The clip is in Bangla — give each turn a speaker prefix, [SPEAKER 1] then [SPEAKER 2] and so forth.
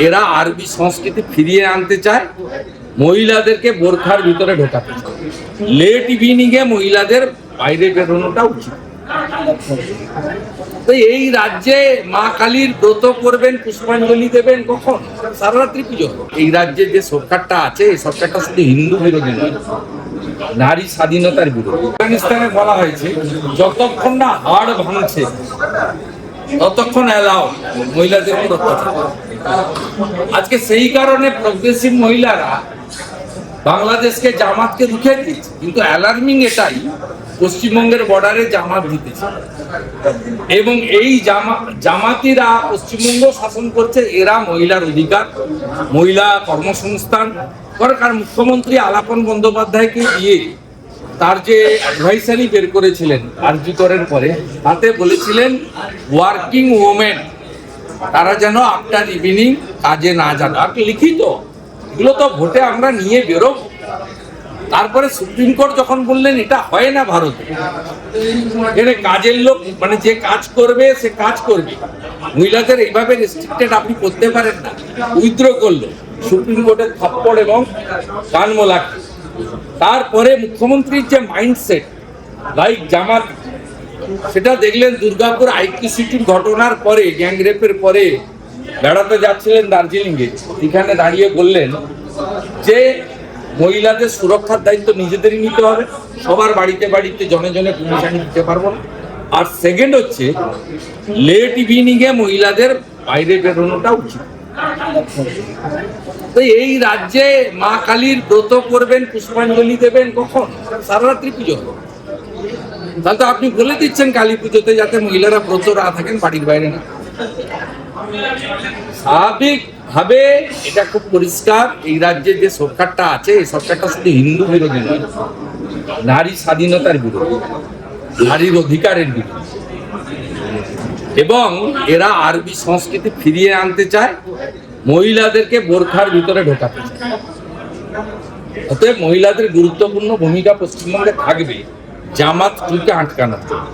[SPEAKER 1] এরা আরবি সংস্কৃতি ফিরিয়ে আনতে চায়, মহিলাদেরকে বোরখার ভিতরে ঢোকাতে চায়। লেট ইভিনিং এ মহিলাদের বাইরে বেরোনোটা উচিত। তো এই রাজ্যে মা কালীর ব্রত করবেন, পুষ্পাঞ্জলি দেবেন কখন? সারা রাত্রি পুজো। এই রাজ্যে যে সরকারটা আছে, এই সরকারটা শুধু হিন্দু বিরোধী নয়, নারী স্বাধীনতার বিরোধী। আফগানিস্তানে বলা হয়েছে যতক্ষণ না হাড় ভাঙছে ততক্ষণ এলাও মহিলাদের উপর অত্যাচার। আজকে সেই কারণে প্রগ্রেসিভ মহিলারা বাংলাদেশকে জামাতকে রুখে দিয়েছে, কিন্তু অ্যালার্মিং এটাই পশ্চিমবঙ্গের বর্ডারে জামাত দিতেছে এবং এই জামাতিরা পশ্চিমবঙ্গ শাসন করছে। এরা মহিলার অধিকার, মহিলা কর্মসংস্থান কারণ মুখ্যমন্ত্রী আলাপন বন্দ্যোপাধ্যায়কে দিয়ে তার যে অ্যাডভাইসারি বের করেছিলেন আরজি করের পরে, তাতে বলেছিলেন ওয়ার্কিং ওমেন তারা যেন আফটার ইভিনিং কাজে না যান। আর লিখিত এগুলো তো ভোটে আমরা নিয়ে বেরোব। তারপরে সুপ্রিম কোর্ট যখন বললেন এটা হয় না ভারতে, এখানে কাজের লোক মানে যে কাজ করবে সে কাজ করবে, মহিলাদের এইভাবে রেস্ট্রিক্টেড আপনি করতে পারেন না, উইথড্র করলো সুপ্রিম কোর্টের থাপ্পড় এবং কানমোলাক। তারপরে মুখ্যমন্ত্রীর যে মাইন্ডসেট লাইক জামাত, সেটা দেখলেন দুর্গাপুর আইকিউ সিটির ঘটনার পরে, গ্যাংরেপের পরে বেড়াতে যাচ্ছিলেন দার্জিলিংয়ে, এখানে দাঁড়িয়ে বললেন যে মহিলাদের সুরক্ষার দায়িত্ব নিজেদেরই নিতে হবে, সবার বাড়িতে বাড়িতে জনে জনে কমিশন দিতে পারবো না। আর সেকেন্ড হচ্ছে লেট ইভিনিং এ মহিলাদের বাইরে বেরোনোটা উচিত। তো এই রাজ্যে মা কালীর ব্রত করবেন, পুষ্পাঞ্জলি দেবেন কখন? সারা রাত্রি পুজো। তাহলে তো আপনি বলে দিচ্ছেন কালী পুজোতে যাতে মহিলারা ব্রত না থাকেন, বাড়ির বাইরে না। স্বাভাবিক ভাবে এটা খুব পরিষ্কার, এই রাজ্যে যে সরকারটা আছে, এই সরকারটা শুধু হিন্দু বিরোধী নয়, নারী স্বাধীনতার বিরোধী, নারীর অধিকারের বিরোধী এবং এরা আরবি সংস্কৃতি ফিরিয়ে আনতে চায়, মহিলাদেরকে বোরখার ভিতরে ঢোকাতে চায়। অতএব মহিলাদের গুরুত্বপূর্ণ ভূমিকা পশ্চিমবঙ্গে থাকবে জামাতকে আটকানোর জন্য।